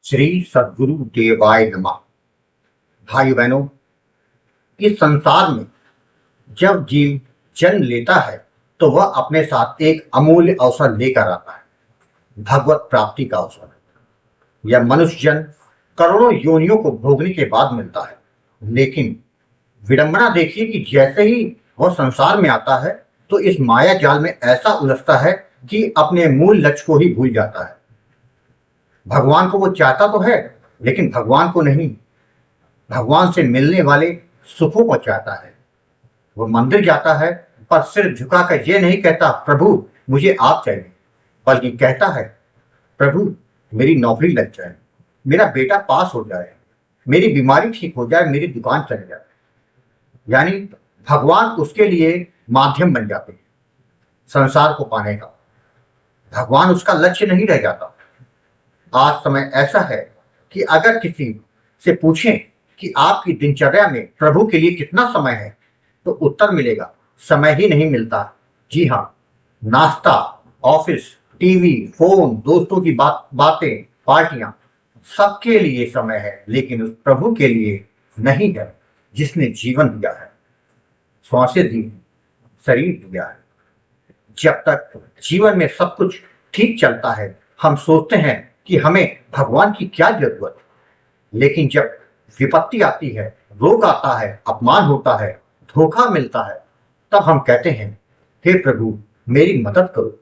श्री सद्गुरु देवाय नमः। भाई बहनों, इस संसार में जब जीव जन्म लेता है तो वह अपने साथ एक अमूल्य अवसर लेकर आता है, भगवत प्राप्ति का अवसर। यह मनुष्य जन्म करोड़ों योनियों को भोगने के बाद मिलता है, लेकिन विडंबना देखिए कि जैसे ही वह संसार में आता है तो इस माया जाल में ऐसा उलझता है कि अपने मूल लक्ष्य को ही भूल जाता है। भगवान को वो चाहता तो है, लेकिन भगवान को नहीं, भगवान से मिलने वाले सुखों को चाहता है। वो मंदिर जाता है पर सिर झुकाकर ये नहीं कहता प्रभु मुझे आप चाहिए, बल्कि कहता है प्रभु मेरी नौकरी लग जाए, मेरा बेटा पास हो जाए, मेरी बीमारी ठीक हो जाए, मेरी दुकान चल जाए। यानी भगवान उसके लिए माध्यम बन जाते हैं संसार को पाने का। भगवान उसका लक्ष्य नहीं रह जाता। आज समय ऐसा है कि अगर किसी से पूछें कि आपकी दिनचर्या में प्रभु के लिए कितना समय है तो उत्तर मिलेगा समय ही नहीं मिलता। जी हाँ, नाश्ता, ऑफिस, टीवी, फोन, दोस्तों की बातें, पार्टियां, सबके लिए समय है, लेकिन उस प्रभु के लिए नहीं है जिसने जीवन दिया है, सांसें दी, शरीर दिया है। जब तक जीवन में सब कुछ ठीक चलता है हम सोचते हैं कि हमें भगवान की क्या जरूरत, लेकिन जब विपत्ति आती है, रोग आता है, अपमान होता है, धोखा मिलता है, तब हम कहते हैं हे प्रभु मेरी मदद करो।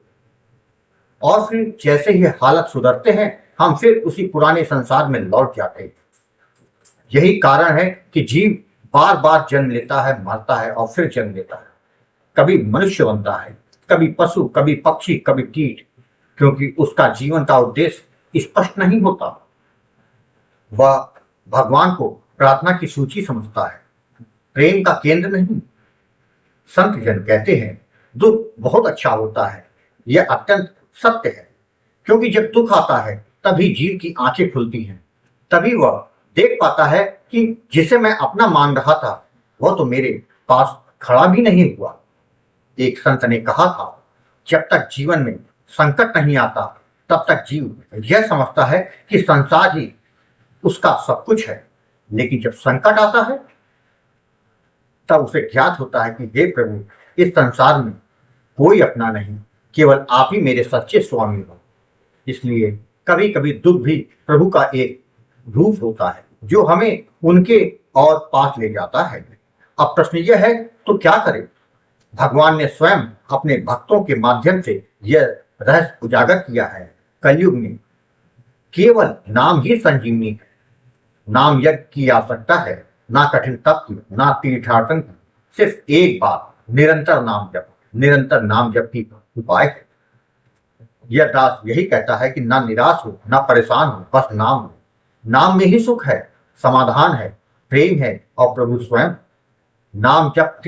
और फिर जैसे ही हालत सुधरते हैं हम फिर उसी पुराने संसार में लौट जाते हैं। यही कारण है कि जीव बार बार जन्म लेता है, मरता है और फिर जन्म लेता है। कभी मनुष्य बनता है, कभी पशु, कभी पक्षी, कभी कीट, क्योंकि उसका जीवन का उद्देश्य स्पष्ट नहीं होता। वह भगवान को प्रार्थना की सूची समझता है, प्रेम का केंद्र नहीं। संत जन कहते हैं दुख बहुत अच्छा होता है। यह अत्यंत सत्य है, क्योंकि जब दुख आता है तभी जीव की आंखें खुलती हैं, तभी वह देख पाता है कि जिसे मैं अपना मान रहा था वह तो मेरे पास खड़ा भी नहीं हुआ। एक संत ने कहा था जब तक जीवन में संकट नहीं आता तब तक जीव यह समझता है कि संसार ही उसका सब कुछ है, लेकिन जब संकट आता है तब उसे ज्ञात होता है कि हे प्रभु इस संसार में कोई अपना नहीं, केवल आप ही मेरे सच्चे स्वामी हो। इसलिए कभी कभी दुख भी प्रभु का एक रूप होता है जो हमें उनके और पास ले जाता है। अब प्रश्न यह है तो क्या करें? भगवान ने स्वयं अपने भक्तों के माध्यम से यह रहस्य उजागर किया है। कलयुग में केवल नाम ही संजीवनी है। नाम यज्ञ की आवश्यकता है, ना कठिन तप की, ना तीर्थाटन की, सिर्फ एक बात, निरंतर नाम जप। निरंतर नाम जप की उपाय है। यह दास यही कहता है कि ना निराश हो, ना परेशान हो, बस नाम हो। नाम में ही सुख है, समाधान है, प्रेम है और प्रभु स्वयं। नाम जप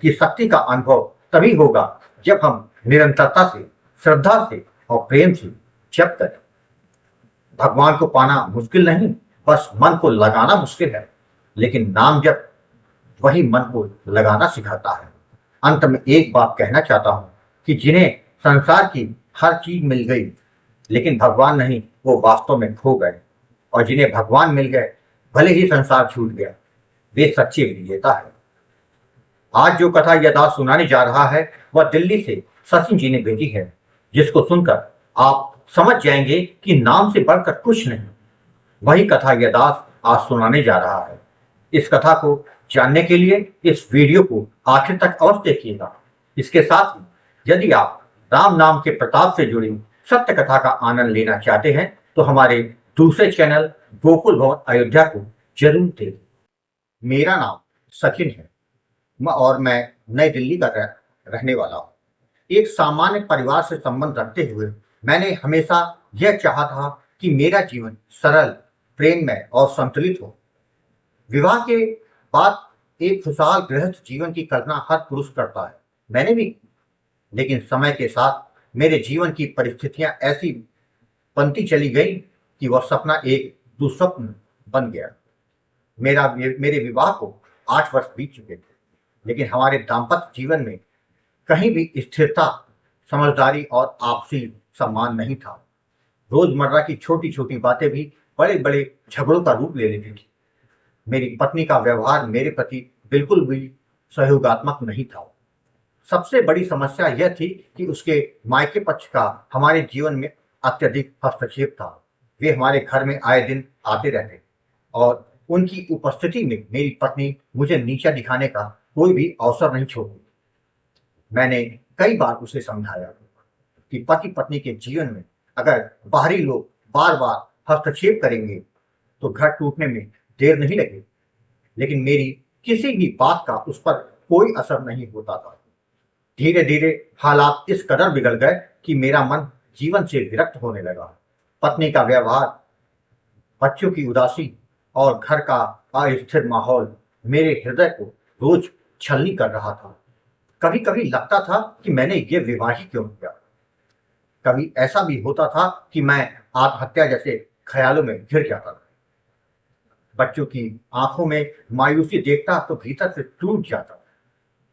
की शक्ति का अनुभव तभी होगा जब हम निरंतरता से, श्रद्धा से और प्रेम से जप करें। भगवान को पाना मुश्किल नहीं, बस मन को लगाना मुश्किल है, लेकिन नाम जप वही मन को लगाना सिखाता है। अंत में एक बात कहना चाहता हूं कि जिन्हें संसार की हर चीज मिल गई लेकिन भगवान नहीं, वो वास्तव में खो गए, और जिन्हें भगवान मिल गए भले ही संसार छूट गया, वे सच्चे विजेता है। आज जो कथा यह दास सुनाने जा रहा है वह दिल्ली से सचिन जी ने भेजी है, जिसको सुनकर आप समझ जाएंगे कि नाम से बढ़कर कुछ नहीं। वही कथा यह दास आज सुनाने जा रहा है। इस कथा को जानने के लिए इस वीडियो को आखिर तक अवश्य देखिएगा। इसके साथ ही यदि आप राम नाम के प्रताप से जुड़ी सत्य कथा का आनंद लेना चाहते हैं तो हमारे दूसरे चैनल गोकुल भवन अयोध्या को जरूर देखें। मेरा नाम सचिन है और मैं नई दिल्ली का रहने वाला हूँ। एक सामान्य परिवार से संबंध रखते हुए मैंने हमेशा यह चाहा था कि मेरा जीवन सरल, प्रेममय और संतुलित हो। विवाह के बाद एक खुशहाल गृहस्थ जीवन की कल्पना हर पुरुष करता है, मैंने भी की। लेकिन समय के साथ मेरे जीवन की परिस्थितियां ऐसी बनती चली गई कि वह सपना एक दुस्वप्न बन गया। मेरे विवाह को 8 वर्ष बीत चुके थे, लेकिन हमारे दाम्पत्य जीवन में कहीं भी स्थिरता, समझदारी और आपसी सम्मान नहीं था। रोजमर्रा की छोटी छोटी बातें भी बड़े बड़े झगड़ों का रूप ले लेती थी। मेरी पत्नी का व्यवहार मेरे प्रति बिल्कुल भी सहयोगात्मक नहीं था। सबसे बड़ी समस्या यह थी कि उसके मायके पक्ष का हमारे जीवन में अत्यधिक हस्तक्षेप था। वे हमारे घर में आए दिन आते रहते और उनकी उपस्थिति में मेरी पत्नी मुझे नीचा दिखाने का कोई भी अवसर नहीं छोड़ती। मैंने कई बार उसे समझाया कि पति पत्नी के जीवन में अगर बाहरी लोग बार बार हस्तक्षेप करेंगे तो घर टूटने में देर नहीं लगेगी, लेकिन मेरी किसी भी बात का उस पर कोई असर नहीं होता था। धीरे धीरे हालात इस कदर बिगड़ गए कि मेरा मन जीवन से विरक्त होने लगा। पत्नी का व्यवहार, बच्चों की उदासी और घर का अस्थिर माहौल मेरे हृदय को रोज छलनी कर रहा था। कभी कभी लगता था कि मैंने ये विवाह ही क्यों किया। कभी ऐसा भी होता था कि मैं आत्महत्या जैसे ख्यालों में घिर जाता था। बच्चों की आंखों में मायूसी देखता तो भीतर से टूट जाता।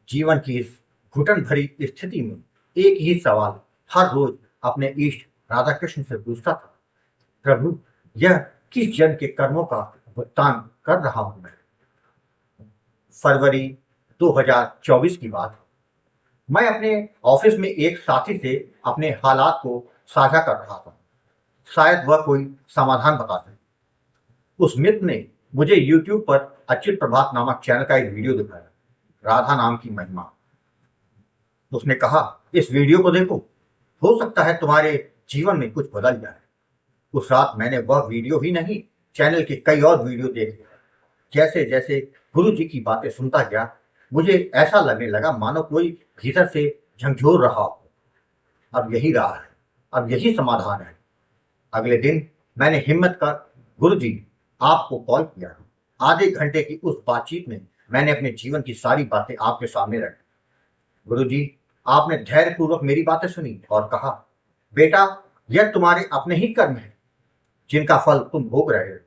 जीवन की इस घुटन भरी स्थिति में एक ही सवाल हर रोज अपने इष्ट राधा कृष्ण से पूछता था, प्रभु, यह किस जन के कर्मों का भुगतान कर रहा हूं मैं। फरवरी 2024 की बात है। मैं अपने ऑफिस में एक साथी से अपने हालात को साझा कर रहा था। शायद वह कोई समाधान बता सके। उस मित्र ने मुझे YouTube पर अच्युत प्रभात नामक चैनल का एक वीडियो दिखाया, राधा नाम की महिमा। उसने कहा, इस वीडियो को देखो, हो सकता है तुम्हारे जीवन में कुछ बदल जाए। उस रात मैंने वह वीडियो ही नहीं, चैनल के कई और वीडियो देख लिए। जैसे जैसे गुरु जी की बातें सुनता गया, मुझे ऐसा लगने लगा मानो कोई भीतर से झंझोर रहा हो। अब यही रहा है, अब यही समाधान है। अगले दिन मैंने हिम्मत कर गुरु जी आपको कॉल किया। आधे घंटे की उस बातचीत में मैंने अपने जीवन की सारी बातें आपके सामने रखी। गुरु जी, आपने धैर्यपूर्वक मेरी बातें सुनी और कहा, बेटा, यह तुम्हारे अपने ही कर्म है जिनका फल तुम भोग रहे हो।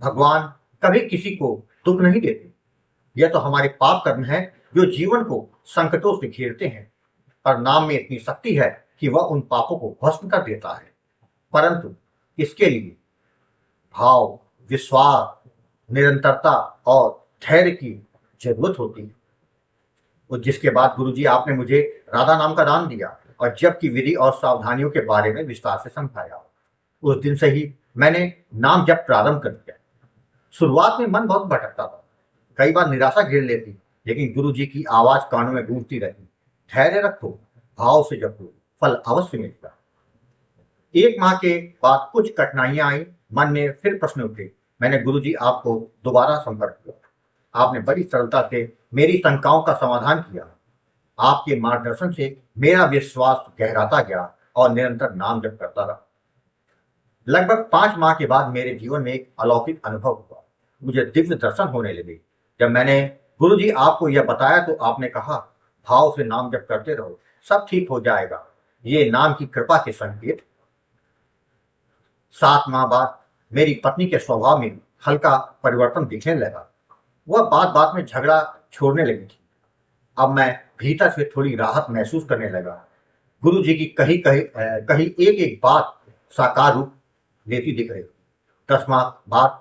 भगवान कभी किसी को दुख नहीं देते। यह तो हमारे पाप कर्म है जो जीवन को संकटों से घेरते हैं। पर नाम में इतनी शक्ति है कि वह उन पापों को भस्म कर देता है, परंतु इसके लिए भाव, विश्वास, निरंतरता और धैर्य की जरूरत होती है। और जिसके बाद गुरुजी आपने मुझे राधा नाम का दान दिया और जब की विधि और सावधानियों के बारे में विस्तार से समझाया। उस दिन से ही मैंने नाम जप प्रारंभ कर दिया। शुरुआत में मन बहुत भटकता था, कई बार निराशा घेर लेती, लेकिन गुरुजी की आवाज कानों में गूंजती रहती, धैर्य रखो, भाव से जपो, फल अवश्य मिलेगा। एक माह के बाद कुछ कठिनाइयां आई, मन में फिर प्रश्न उठे। मैंने गुरुजी आपको दोबारा संपर्क किया। आपने बड़ी सरलता से मेरी शंकाओं का समाधान किया। आपके मार्गदर्शन से मेरा विश्वास गहराता गया और निरंतर नाम जप करता रहा। लगभग 5 माह के बाद मेरे जीवन में एक अलौकिक अनुभव हुआ। मुझे दिव्य दर्शन होने लगे। जब मैंने गुरुजी आपको यह बताया तो आपने कहा, भाव से नाम जप करते रहो, सब ठीक हो जाएगा। ये नाम की कृपा के संकेत। 7 माह बाद मेरी पत्नी के स्वभाव में हल्का परिवर्तन दिखने लगा। वह बात बात में झगड़ा छोड़ने लगी थी। अब मैं भीतर से थोड़ी राहत महसूस करने लगा। गुरुजी की कही एक एक बात साकार रूप लेती दिख रही। 10 माह बाद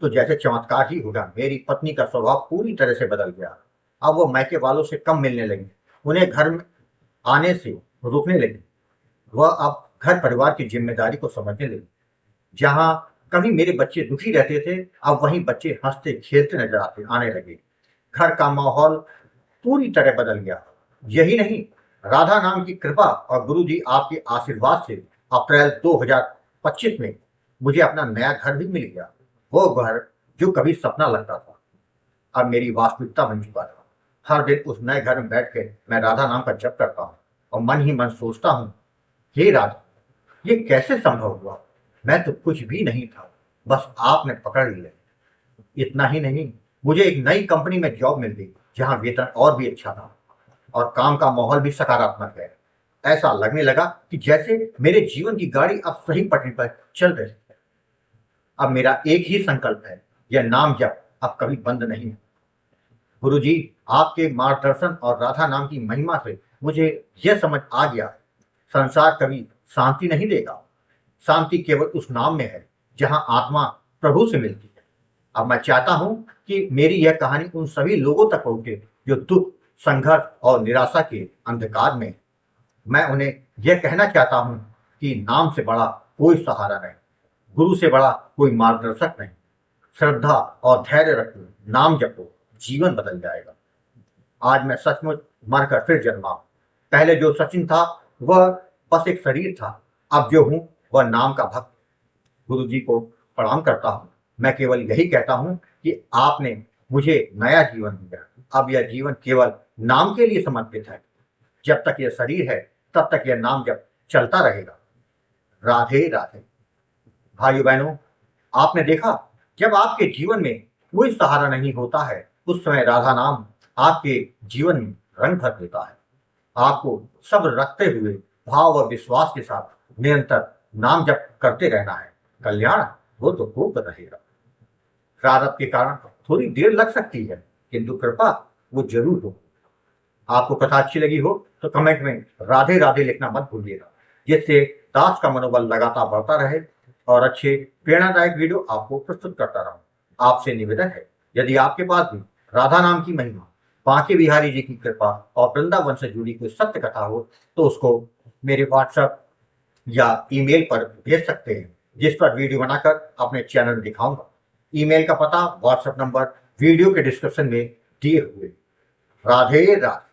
तो जैसे चमत्कार ही होगा, मेरी पत्नी का स्वभाव पूरी तरह से बदल गया। अब वो मायके वालों से कम मिलने लगी, उन्हें घर में आने से रोकने लगी। वह अब घर परिवार की जिम्मेदारी को समझने लगी। जहां कभी मेरे बच्चे दुखी रहते थे, अब वहीं बच्चे हंसते खेलते नजर आने लगे। घर का माहौल पूरी तरह बदल गया। यही नहीं, राधा नाम की कृपा और गुरुजी आपके आशीर्वाद से अप्रैल 2025 में मुझे अपना नया घर भी मिल गया। वो घर जो कभी सपना लगता था, अब मेरी वास्तविकता बन चुका था। हर दिन उस नए घर में बैठ के मैं राधा नाम का जप करता हूँ और मन ही मन सोचता हूँ, हे राधा, ये कैसे संभव हुआ? मैं तो कुछ भी नहीं था, बस आपने पकड़ लिया। इतना ही नहीं, मुझे एक नई कंपनी में जॉब मिल गई जहां वेतन और भी अच्छा था और काम का माहौल भी सकारात्मक है। ऐसा लगने लगा कि जैसे मेरे जीवन की गाड़ी अब सही पटरी पर चल रही है। अब मेरा एक ही संकल्प है, यह नाम जप अब कभी बंद नहीं है। गुरुजी, आपके मार्गदर्शन और राधा नाम की महिमा से मुझे यह समझ आ गया, संसार कभी शांति नहीं देगा। शांति केवल उस नाम में है जहां आत्मा प्रभु से मिलती है। अब मैं चाहता हूं कि मेरी यह कहानी उन सभी लोगों तक पहुंचे जो दुख, संघर्ष और निराशा के अंधकार में हैं। मैं उन्हें यह कहना चाहता हूं कि नाम से बड़ा कोई सहारा नहीं, गुरु से बड़ा कोई मार्गदर्शक नहीं। श्रद्धा और धैर्य रखो, नाम जपो, जीवन बदल जाएगा। आज मैं सचमुच मरकर फिर जन्मा हूं। पहले जो सचिन था वह बस एक शरीर था, अब जो हूं वह नाम का भक्त। गुरु जी को प्रणाम करता हूं। मैं केवल यही कहता हूं कि आपने मुझे नया जीवन दिया। अब यह जीवन केवल नाम के लिए समर्पित है। जब तक यह शरीर है तब तक यह नाम जब चलता रहेगा। राधे राधे। भाइयों बहनों, आपने देखा, जब आपके जीवन में कोई सहारा नहीं होता है उस समय राधा नाम आपके जीवन में रंग भर देता है। आपको सब्र रखते हुए भाव और विश्वास के साथ निरंतर नाम जप करते रहना है। कल्याण वो तो होता रहेगा। प्रारब्ध के कारण थोड़ी देर लग सकती है, किंतु कृपा वो जरूर हो। आपको कथा अच्छी लगी हो तो कमेंट में राधे राधे लिखना मत भूलिएगा, जिससे दास का मनोबल लगातार बढ़ता रहे और अच्छे प्रेरणादायक वीडियो आपको प्रस्तुत करता रहूं। आपसे निवेदन है, यदि आपके पास भी राधा नाम की महिमा, बांके बिहारी जी की कृपा और वृंदावन से जुड़ी कोई सत्य कथा हो तो उसको मेरे व्हाट्सएप या ईमेल पर भेज सकते हैं, जिस पर वीडियो बनाकर अपने चैनल में दिखाऊंगा। ईमेल का पता, व्हाट्सएप नंबर वीडियो के डिस्क्रिप्शन में दिए हुए। राधे राधे।